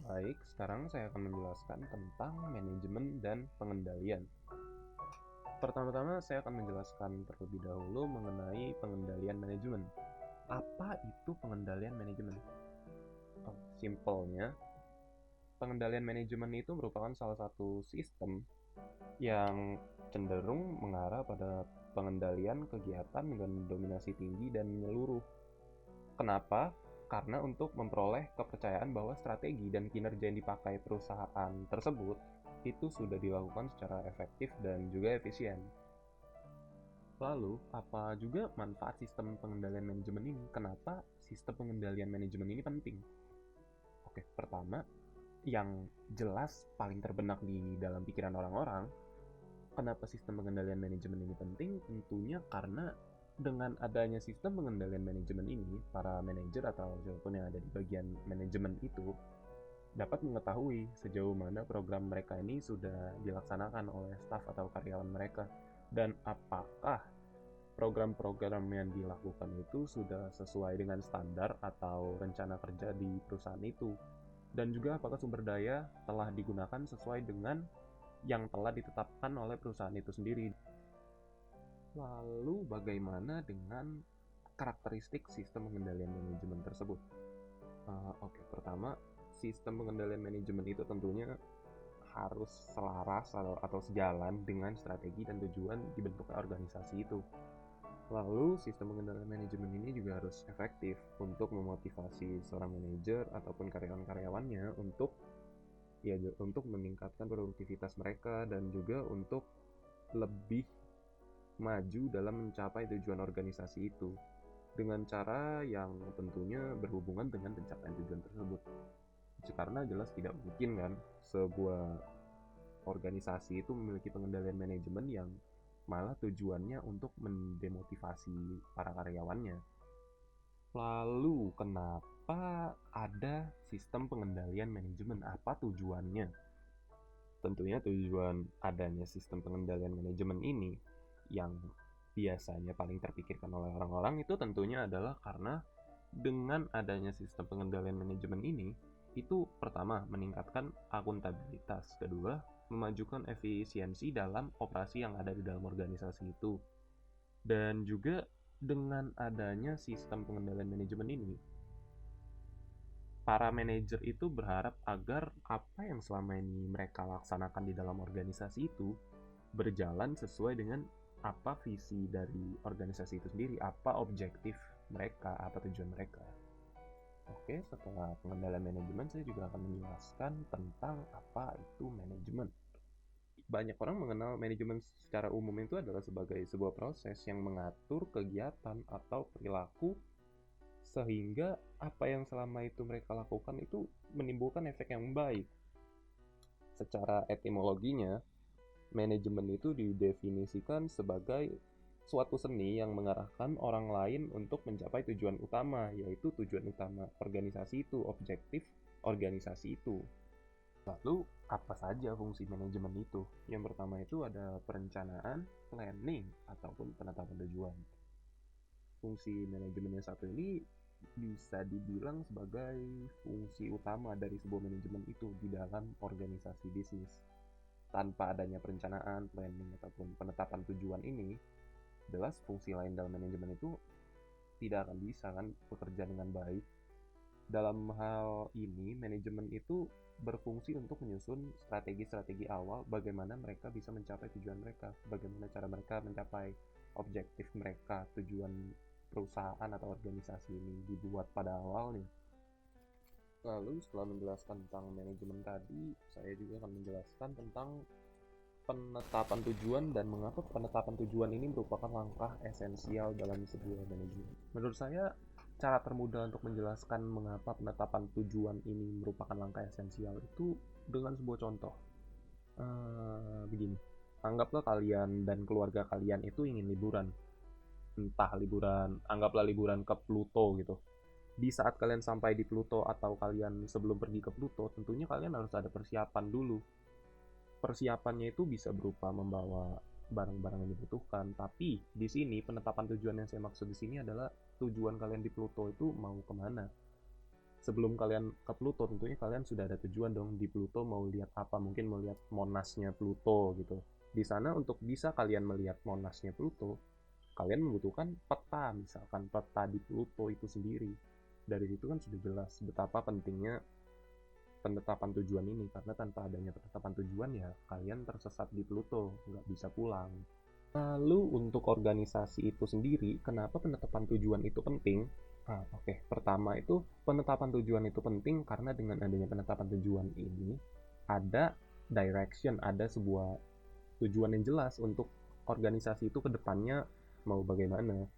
Baik, sekarang saya akan menjelaskan tentang manajemen dan pengendalian. Pertama-tama saya akan menjelaskan terlebih dahulu mengenai pengendalian manajemen. Apa itu pengendalian manajemen? Simpelnya, pengendalian manajemen itu merupakan salah satu sistem yang cenderung mengarah pada pengendalian kegiatan dengan dominasi tinggi dan menyeluruh. Kenapa? Karena untuk memperoleh kepercayaan bahwa strategi dan kinerja yang dipakai perusahaan tersebut itu sudah dilakukan secara efektif dan juga efisien. Lalu, apa juga manfaat sistem pengendalian manajemen ini? Kenapa sistem pengendalian manajemen ini penting? Oke, pertama, yang jelas paling terbenak di dalam pikiran orang-orang, kenapa sistem pengendalian manajemen ini penting? Tentunya karena dengan adanya sistem pengendalian manajemen ini, para manajer atau siapapun yang ada di bagian manajemen itu dapat mengetahui sejauh mana program mereka ini sudah dilaksanakan oleh staf atau karyawan mereka, dan apakah program-program yang dilakukan itu sudah sesuai dengan standar atau rencana kerja di perusahaan itu, dan juga apakah sumber daya telah digunakan sesuai dengan yang telah ditetapkan oleh perusahaan itu sendiri. Lalu bagaimana dengan karakteristik sistem pengendalian manajemen tersebut? Pertama, sistem pengendalian manajemen itu tentunya harus selaras atau sejalan dengan strategi dan tujuan dibentuknya organisasi itu. Lalu, sistem pengendalian manajemen ini juga harus efektif untuk memotivasi seorang manajer ataupun karyawan-karyawannya untuk meningkatkan produktivitas mereka dan juga untuk lebih maju dalam mencapai tujuan organisasi itu dengan cara yang tentunya berhubungan dengan pencapaian tujuan tersebut. Karena jelas tidak mungkin kan sebuah organisasi itu memiliki pengendalian manajemen yang malah tujuannya untuk mendemotivasi para karyawannya. Lalu kenapa ada sistem pengendalian manajemen? Apa tujuannya? Tentunya tujuan adanya sistem pengendalian manajemen ini yang biasanya paling terpikirkan oleh orang-orang itu tentunya adalah karena dengan adanya sistem pengendalian manajemen ini, itu pertama meningkatkan akuntabilitas, kedua memajukan efisiensi dalam operasi yang ada di dalam organisasi itu, dan juga dengan adanya sistem pengendalian manajemen ini, para manajer itu berharap agar apa yang selama ini mereka laksanakan di dalam organisasi itu berjalan sesuai dengan apa visi dari organisasi itu sendiri, apa objektif mereka, apa tujuan mereka. Oke, setelah pengendalian manajemen, saya juga akan menjelaskan tentang apa itu manajemen. Banyak orang mengenal manajemen secara umum itu adalah sebagai sebuah proses yang mengatur kegiatan atau perilaku sehingga apa yang selama itu mereka lakukan itu menimbulkan efek yang baik. Secara etimologinya, manajemen itu didefinisikan sebagai suatu seni yang mengarahkan orang lain untuk mencapai tujuan utama, yaitu tujuan utama organisasi itu, objektif organisasi itu. Lalu, apa saja fungsi manajemen itu? Yang pertama itu ada perencanaan, planning, ataupun penetapan tujuan. Fungsi manajemen yang satu ini bisa dibilang sebagai fungsi utama dari sebuah manajemen itu di dalam organisasi bisnis. Tanpa adanya perencanaan, planning, ataupun penetapan tujuan ini, jelas fungsi lain dalam manajemen itu tidak akan bisa kan bekerja dengan baik. Dalam hal ini, manajemen itu berfungsi untuk menyusun strategi-strategi awal bagaimana mereka bisa mencapai tujuan mereka, bagaimana cara mereka mencapai objektif mereka, tujuan perusahaan atau organisasi ini dibuat pada awalnya. Lalu setelah menjelaskan tentang manajemen tadi, saya juga akan menjelaskan tentang penetapan tujuan dan mengapa penetapan tujuan ini merupakan langkah esensial dalam sebuah manajemen. Menurut saya, cara termudah untuk menjelaskan mengapa penetapan tujuan ini merupakan langkah esensial itu dengan sebuah contoh. Begini, anggaplah kalian dan keluarga kalian itu ingin liburan. Entah liburan, anggaplah liburan ke Pluto gitu. Di saat kalian sampai di Pluto atau kalian sebelum pergi ke Pluto, tentunya kalian harus ada persiapan dulu. Persiapannya itu bisa berupa membawa barang-barang yang dibutuhkan, tapi di sini penetapan tujuan yang saya maksud di sini adalah tujuan kalian di Pluto itu mau kemana. Sebelum kalian ke Pluto, tentunya kalian sudah ada tujuan dong. Di Pluto mau lihat apa? Mungkin mau lihat monasnya Pluto gitu. Di sana untuk bisa kalian melihat monasnya Pluto, kalian membutuhkan peta, misalkan peta di Pluto itu sendiri. Dari situ kan sudah jelas betapa pentingnya penetapan tujuan ini, karena tanpa adanya penetapan tujuan ya kalian tersesat di Pluto, nggak bisa pulang. Lalu untuk organisasi itu sendiri, kenapa penetapan tujuan itu penting? Oke. Pertama itu penetapan tujuan itu penting karena dengan adanya penetapan tujuan ini ada direction, ada sebuah tujuan yang jelas untuk organisasi itu ke depannya mau bagaimana.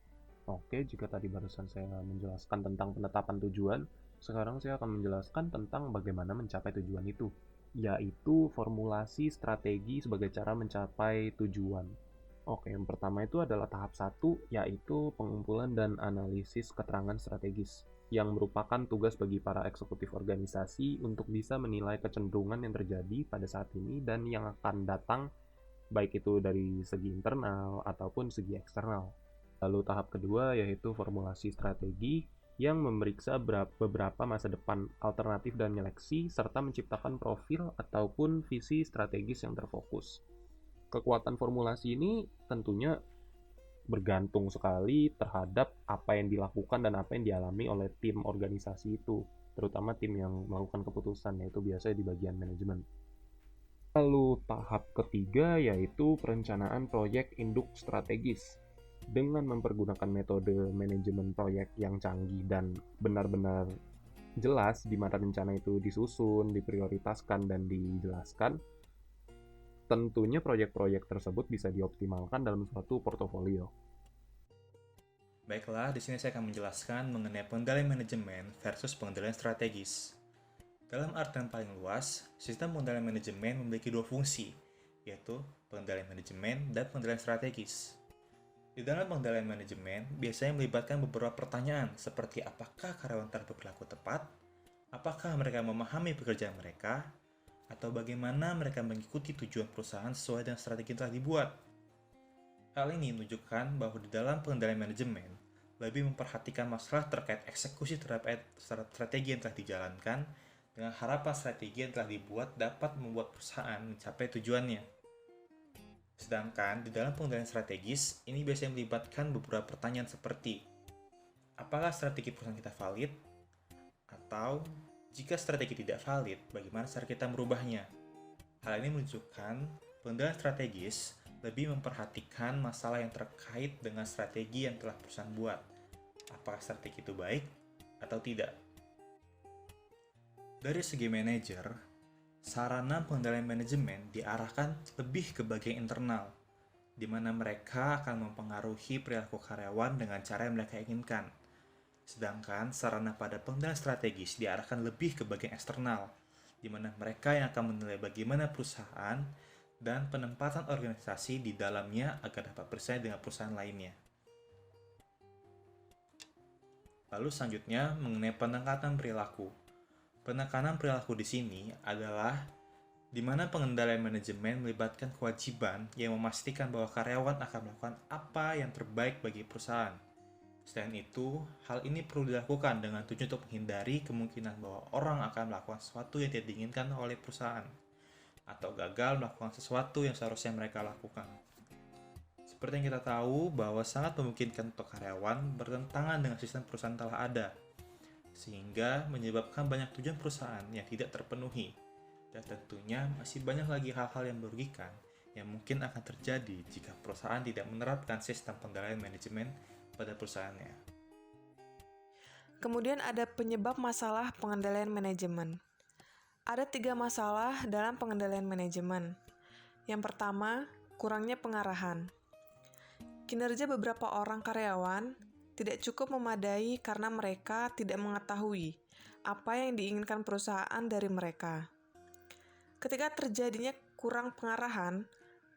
Oke, jika tadi barusan saya menjelaskan tentang penetapan tujuan, sekarang saya akan menjelaskan tentang bagaimana mencapai tujuan itu, yaitu formulasi strategi sebagai cara mencapai tujuan. Oke, yang pertama itu adalah tahap 1, yaitu pengumpulan dan analisis keterangan strategis, yang merupakan tugas bagi para eksekutif organisasi untuk bisa menilai kecenderungan yang terjadi pada saat ini dan yang akan datang, baik itu dari segi internal ataupun segi eksternal. Lalu tahap kedua yaitu formulasi strategi yang memeriksa beberapa masa depan alternatif dan nyeleksi serta menciptakan profil ataupun visi strategis yang terfokus. Kekuatan formulasi ini tentunya bergantung sekali terhadap apa yang dilakukan dan apa yang dialami oleh tim organisasi itu, terutama tim yang melakukan keputusan, yaitu biasanya di bagian manajemen. Lalu tahap ketiga yaitu perencanaan proyek induk strategis. Dengan mempergunakan metode manajemen proyek yang canggih dan benar-benar jelas di mana rencana itu disusun, diprioritaskan, dan dijelaskan, tentunya proyek-proyek tersebut bisa dioptimalkan dalam suatu portofolio. Baiklah, di sini saya akan menjelaskan mengenai pengendalian manajemen versus pengendalian strategis. Dalam artian paling luas, sistem pengendalian manajemen memiliki dua fungsi, yaitu pengendalian manajemen dan pengendalian strategis. Di dalam pengendalian manajemen, biasanya melibatkan beberapa pertanyaan seperti apakah karyawan tersebut berlaku tepat, apakah mereka memahami pekerjaan mereka, atau bagaimana mereka mengikuti tujuan perusahaan sesuai dengan strategi yang telah dibuat. Hal ini menunjukkan bahwa di dalam pengendalian manajemen, lebih memperhatikan masalah terkait eksekusi terhadap strategi yang telah dijalankan dengan harapan strategi yang telah dibuat dapat membuat perusahaan mencapai tujuannya. Sedangkan di dalam pengendalian strategis, ini biasanya melibatkan beberapa pertanyaan seperti apakah strategi perusahaan kita valid? Atau jika strategi tidak valid, bagaimana cara kita merubahnya? Hal ini menunjukkan pengendalian strategis lebih memperhatikan masalah yang terkait dengan strategi yang telah perusahaan buat. Apakah strategi itu baik atau tidak? Dari segi manajer, sarana pengendalian manajemen diarahkan lebih ke bagian internal, di mana mereka akan mempengaruhi perilaku karyawan dengan cara yang mereka inginkan. Sedangkan sarana pada pengendalian strategis diarahkan lebih ke bagian eksternal, di mana mereka yang akan menilai bagaimana perusahaan dan penempatan organisasi di dalamnya agar dapat bersaing dengan perusahaan lainnya. Lalu selanjutnya mengenai peningkatan perilaku. Penekanan perilaku di sini adalah di mana pengendalian manajemen melibatkan kewajiban yang memastikan bahwa karyawan akan melakukan apa yang terbaik bagi perusahaan. Selain itu, hal ini perlu dilakukan dengan tujuan untuk menghindari kemungkinan bahwa orang akan melakukan sesuatu yang tidak diinginkan oleh perusahaan, atau gagal melakukan sesuatu yang seharusnya mereka lakukan. Seperti yang kita tahu bahwa sangat memungkinkan untuk karyawan bertentangan dengan sistem perusahaan telah ada, sehingga menyebabkan banyak tujuan perusahaan yang tidak terpenuhi. Dan tentunya masih banyak lagi hal-hal yang merugikan yang mungkin akan terjadi jika perusahaan tidak menerapkan sistem pengendalian manajemen pada perusahaannya. Kemudian ada penyebab masalah pengendalian manajemen. Ada 3 masalah dalam pengendalian manajemen. Yang pertama, kurangnya pengarahan. Kinerja beberapa orang karyawan tidak cukup memadai karena mereka tidak mengetahui apa yang diinginkan perusahaan dari mereka. Ketika terjadinya kurang pengarahan,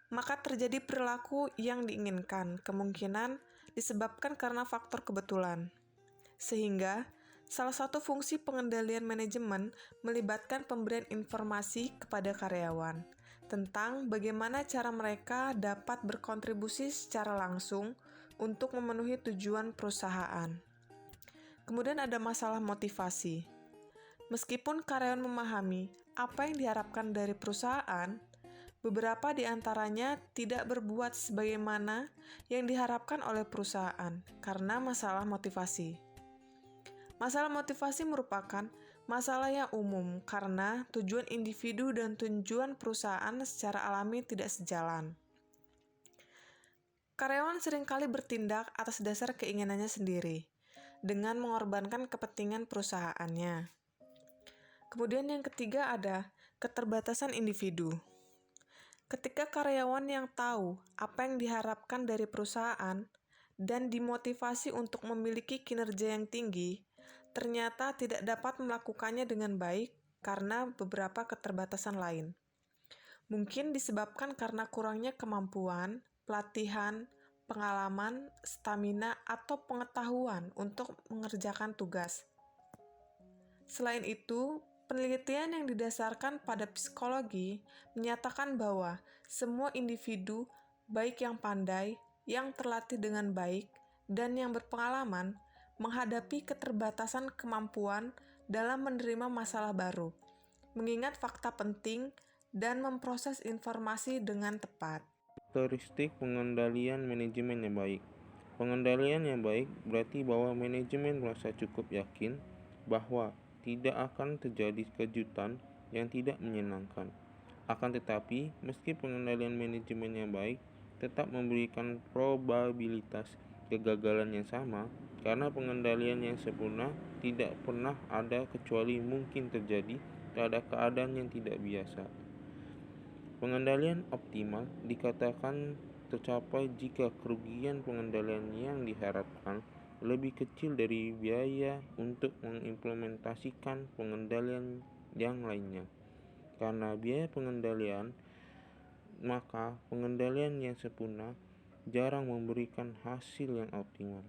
maka terjadi perilaku yang diinginkan, kemungkinan disebabkan karena faktor kebetulan. Sehingga, salah satu fungsi pengendalian manajemen melibatkan pemberian informasi kepada karyawan tentang bagaimana cara mereka dapat berkontribusi secara langsung untuk memenuhi tujuan perusahaan. Kemudian ada masalah motivasi. Meskipun karyawan memahami apa yang diharapkan dari perusahaan, beberapa di antaranya tidak berbuat sebagaimana yang diharapkan oleh perusahaan karena masalah motivasi. Masalah motivasi merupakan masalah yang umum karena tujuan individu dan tujuan perusahaan secara alami tidak sejalan. Karyawan seringkali bertindak atas dasar keinginannya sendiri, dengan mengorbankan kepentingan perusahaannya. Kemudian yang ketiga ada keterbatasan individu. Ketika karyawan yang tahu apa yang diharapkan dari perusahaan dan dimotivasi untuk memiliki kinerja yang tinggi, ternyata tidak dapat melakukannya dengan baik karena beberapa keterbatasan lain. Mungkin disebabkan karena kurangnya kemampuan, pelatihan, pengalaman, stamina, atau pengetahuan untuk mengerjakan tugas. Selain itu, penelitian yang didasarkan pada psikologi menyatakan bahwa semua individu, baik yang pandai, yang terlatih dengan baik, dan yang berpengalaman, menghadapi keterbatasan kemampuan dalam menerima masalah baru, mengingat fakta penting, dan memproses informasi dengan tepat. Karakteristik pengendalian manajemen yang baik. Pengendalian yang baik berarti bahwa manajemen merasa cukup yakin bahwa tidak akan terjadi kejutan yang tidak menyenangkan. Akan tetapi, meski pengendalian manajemen yang baik tetap memberikan probabilitas kegagalan yang sama, karena pengendalian yang sempurna tidak pernah ada kecuali mungkin terjadi terhadap keadaan yang tidak biasa. Pengendalian optimal dikatakan tercapai jika kerugian pengendalian yang diharapkan lebih kecil dari biaya untuk mengimplementasikan pengendalian yang lainnya. Karena biaya pengendalian, maka pengendalian yang sempurna jarang memberikan hasil yang optimal.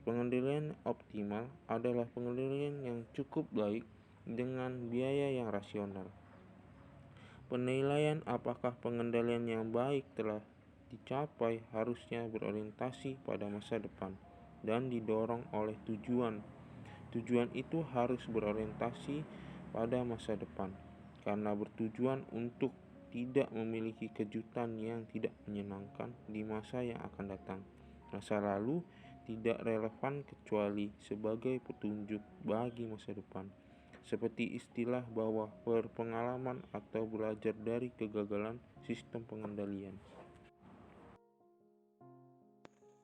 Pengendalian optimal adalah pengendalian yang cukup baik dengan biaya yang rasional. Penilaian apakah pengendalian yang baik telah dicapai harusnya berorientasi pada masa depan dan didorong oleh tujuan. Tujuan itu harus berorientasi pada masa depan karena bertujuan untuk tidak memiliki kejutan yang tidak menyenangkan di masa yang akan datang. Masa lalu tidak relevan kecuali sebagai petunjuk bagi masa depan. Seperti istilah bahwa berpengalaman atau belajar dari kegagalan sistem pengendalian.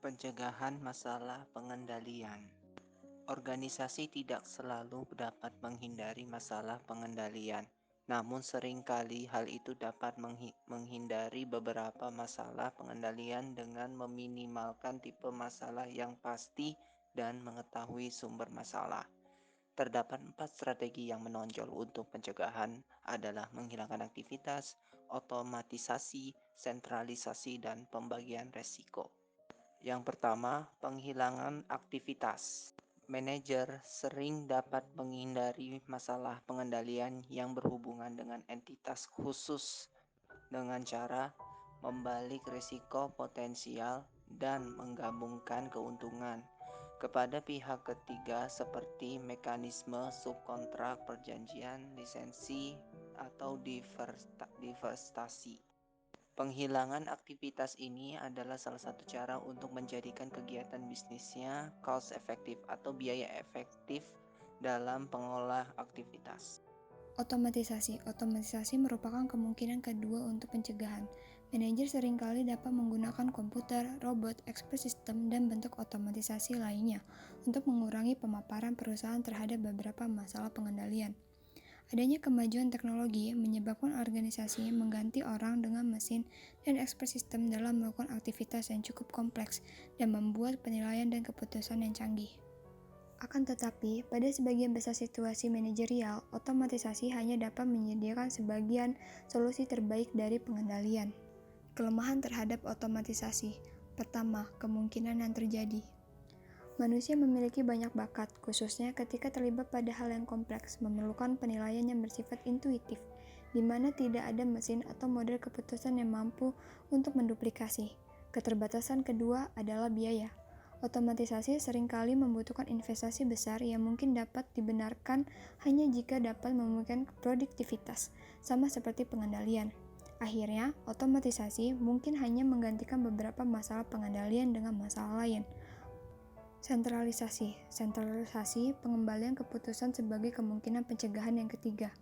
Pencegahan masalah pengendalian. Organisasi tidak selalu dapat menghindari masalah pengendalian, namun seringkali hal itu dapat menghindari beberapa masalah pengendalian dengan meminimalkan tipe masalah yang pasti dan mengetahui sumber masalah. Terdapat 4 strategi yang menonjol untuk pencegahan adalah menghilangkan aktivitas, otomatisasi, sentralisasi, dan pembagian resiko. Yang pertama, penghilangan aktivitas. Manajer sering dapat menghindari masalah pengendalian yang berhubungan dengan entitas khusus dengan cara membalik risiko potensial dan menggabungkan keuntungan kepada pihak ketiga seperti mekanisme subkontrak, perjanjian, lisensi, atau divestasi. Penghilangan aktivitas ini adalah salah satu cara untuk menjadikan kegiatan bisnisnya cost efektif atau biaya efektif dalam pengolah aktivitas. Otomatisasi merupakan kemungkinan kedua untuk pencegahan. Manajer seringkali dapat menggunakan komputer, robot, expert system, dan bentuk otomatisasi lainnya untuk mengurangi pemaparan perusahaan terhadap beberapa masalah pengendalian. Adanya kemajuan teknologi menyebabkan organisasi mengganti orang dengan mesin dan expert system dalam melakukan aktivitas yang cukup kompleks dan membuat penilaian dan keputusan yang canggih. Akan tetapi, pada sebagian besar situasi manajerial, otomatisasi hanya dapat menyediakan sebagian solusi terbaik dari pengendalian. Kelemahan terhadap otomatisasi. Pertama, kemungkinan yang terjadi. Manusia memiliki banyak bakat, khususnya ketika terlibat pada hal yang kompleks, memerlukan penilaian yang bersifat intuitif, di mana tidak ada mesin atau model keputusan yang mampu untuk menduplikasi. Keterbatasan kedua adalah biaya. Otomatisasi seringkali membutuhkan investasi besar yang mungkin dapat dibenarkan hanya jika dapat memungkinkan produktivitas, sama seperti pengendalian. Akhirnya, otomatisasi mungkin hanya menggantikan beberapa masalah pengendalian dengan masalah lain. Sentralisasi pengembalian keputusan sebagai kemungkinan pencegahan yang ketiga,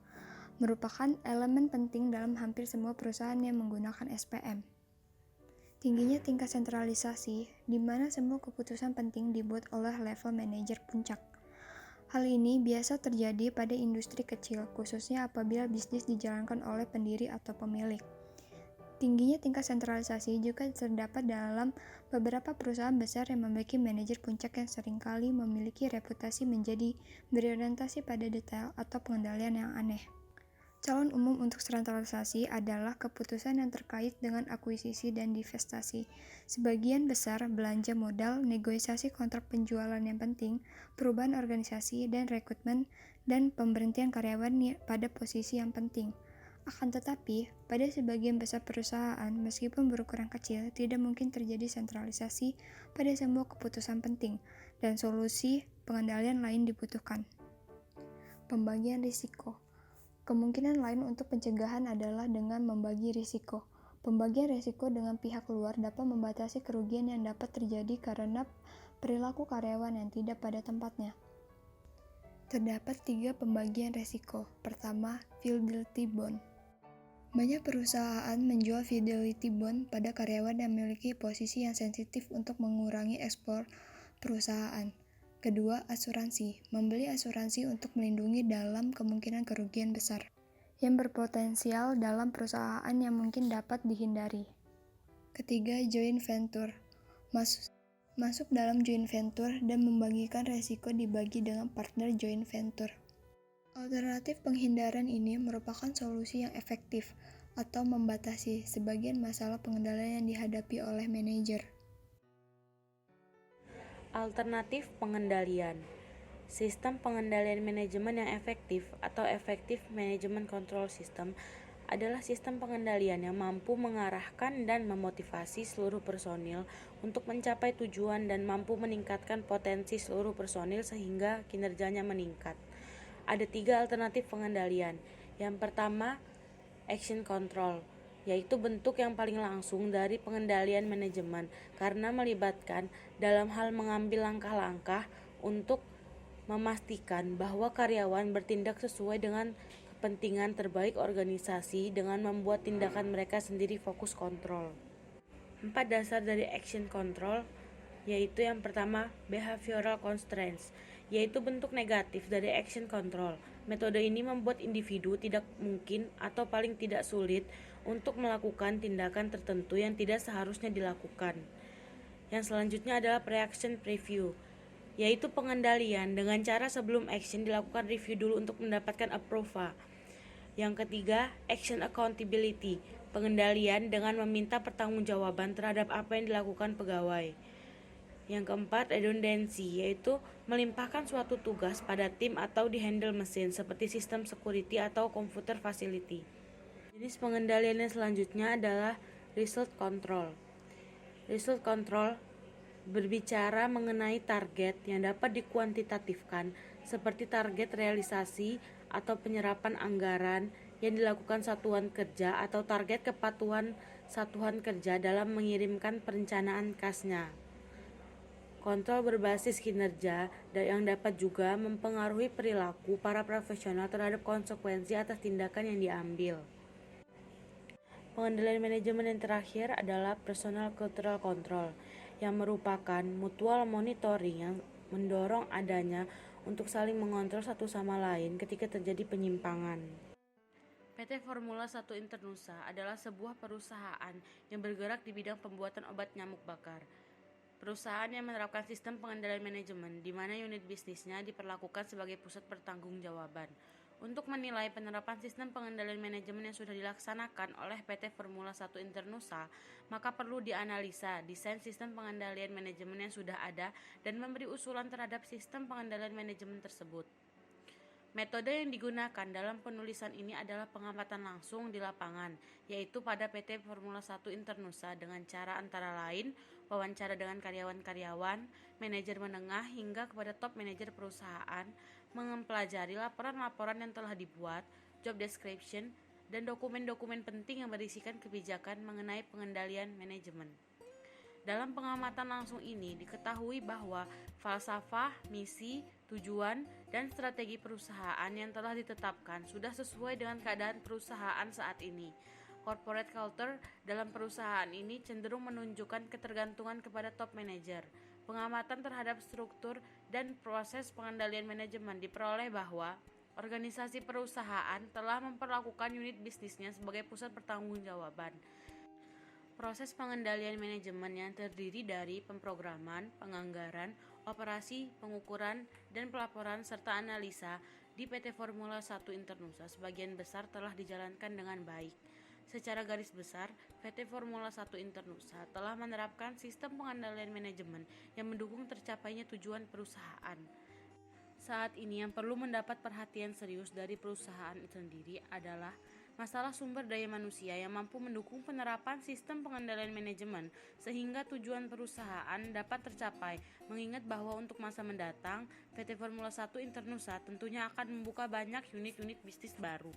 merupakan elemen penting dalam hampir semua perusahaan yang menggunakan SPM. Tingginya tingkat sentralisasi, di mana semua keputusan penting dibuat oleh level manajer puncak. Hal ini biasa terjadi pada industri kecil, khususnya apabila bisnis dijalankan oleh pendiri atau pemilik. Tingginya tingkat sentralisasi juga terdapat dalam beberapa perusahaan besar yang memiliki manajer puncak yang seringkali memiliki reputasi menjadi berorientasi pada detail atau pengendalian yang aneh. Calon umum untuk sentralisasi adalah keputusan yang terkait dengan akuisisi dan divestasi. Sebagian besar belanja modal, negosiasi kontrak penjualan yang penting, perubahan organisasi dan rekrutmen, dan pemberhentian karyawan pada posisi yang penting. Akan tetapi, pada sebagian besar perusahaan, meskipun berukuran kecil, tidak mungkin terjadi sentralisasi pada semua keputusan penting, dan solusi pengendalian lain dibutuhkan. Pembagian risiko. Kemungkinan lain untuk pencegahan adalah dengan membagi risiko. Pembagian risiko dengan pihak luar dapat membatasi kerugian yang dapat terjadi karena perilaku karyawan yang tidak pada tempatnya. Terdapat 3 pembagian risiko. Pertama, fidelity bond. Banyak perusahaan menjual fidelity bond pada karyawan yang memiliki posisi yang sensitif untuk mengurangi ekspor perusahaan. Kedua, asuransi. Membeli asuransi untuk melindungi dalam kemungkinan kerugian besar yang berpotensial dalam perusahaan yang mungkin dapat dihindari. Ketiga, joint venture. Masuk dalam joint venture dan membagikan resiko dibagi dengan partner joint venture. Alternatif penghindaran ini merupakan solusi yang efektif atau membatasi sebagian masalah pengendalian yang dihadapi oleh manajer. Alternatif pengendalian. Sistem pengendalian manajemen yang efektif atau Effective Management Control System adalah sistem pengendalian yang mampu mengarahkan dan memotivasi seluruh personil untuk mencapai tujuan dan mampu meningkatkan potensi seluruh personil sehingga kinerjanya meningkat. Ada 3 alternatif pengendalian. Yang pertama, action control, yaitu bentuk yang paling langsung dari pengendalian manajemen karena melibatkan dalam hal mengambil langkah-langkah untuk memastikan bahwa karyawan bertindak sesuai dengan kepentingan terbaik organisasi dengan membuat tindakan mereka sendiri fokus kontrol. 4 dasar dari action control, yaitu yang pertama, behavioral constraints, yaitu bentuk negatif dari action control. Metode ini membuat individu tidak mungkin atau paling tidak sulit untuk melakukan tindakan tertentu yang tidak seharusnya dilakukan. Yang selanjutnya adalah pre-action preview, yaitu pengendalian dengan cara sebelum action dilakukan review dulu untuk mendapatkan approval. Yang ketiga, action accountability, pengendalian dengan meminta pertanggungjawaban terhadap apa yang dilakukan pegawai. Yang keempat, redundancy, yaitu melimpahkan suatu tugas pada tim atau di-handle mesin seperti sistem security atau computer facility. Jenis pengendalian yang selanjutnya adalah result control. Result control berbicara mengenai target yang dapat dikuantitatifkan seperti target realisasi atau penyerapan anggaran yang dilakukan satuan kerja atau target kepatuhan satuan kerja dalam mengirimkan perencanaan kasnya. Kontrol berbasis kinerja yang dapat juga mempengaruhi perilaku para profesional terhadap konsekuensi atas tindakan yang diambil. Pengendalian manajemen yang terakhir adalah personal cultural control, yang merupakan mutual monitoring yang mendorong adanya untuk saling mengontrol satu sama lain ketika terjadi penyimpangan. PT Formula 1 Internusa adalah sebuah perusahaan yang bergerak di bidang pembuatan obat nyamuk bakar. Perusahaan yang menerapkan sistem pengendalian manajemen di mana unit bisnisnya diperlakukan sebagai pusat pertanggungjawaban. Untuk menilai penerapan sistem pengendalian manajemen yang sudah dilaksanakan oleh PT Formula 1 Internusa, maka perlu dianalisa desain sistem pengendalian manajemen yang sudah ada dan memberi usulan terhadap sistem pengendalian manajemen tersebut. Metode yang digunakan dalam penulisan ini adalah pengamatan langsung di lapangan, yaitu pada PT Formula 1 Internusa dengan cara antara lain wawancara dengan karyawan-karyawan, manajer menengah hingga kepada top manajer perusahaan, mempelajari laporan-laporan yang telah dibuat, job description, dan dokumen-dokumen penting yang berisikan kebijakan mengenai pengendalian manajemen. Dalam pengamatan langsung ini diketahui bahwa falsafah, misi, tujuan, dan strategi perusahaan yang telah ditetapkan sudah sesuai dengan keadaan perusahaan saat ini. Corporate culture dalam perusahaan ini cenderung menunjukkan ketergantungan kepada top manager. Pengamatan terhadap struktur dan proses pengendalian manajemen diperoleh bahwa organisasi perusahaan telah memperlakukan unit bisnisnya sebagai pusat pertanggungjawaban. Proses pengendalian manajemen yang terdiri dari pemrograman, penganggaran, operasi, pengukuran, dan pelaporan serta analisa di PT Formula 1 Internusa sebagian besar telah dijalankan dengan baik. Secara garis besar, PT Formula 1 Internusa telah menerapkan sistem pengendalian manajemen yang mendukung tercapainya tujuan perusahaan. Saat ini yang perlu mendapat perhatian serius dari perusahaan itu sendiri adalah masalah sumber daya manusia yang mampu mendukung penerapan sistem pengendalian manajemen sehingga tujuan perusahaan dapat tercapai, mengingat bahwa untuk masa mendatang PT Formula 1 Internusa tentunya akan membuka banyak unit-unit bisnis baru.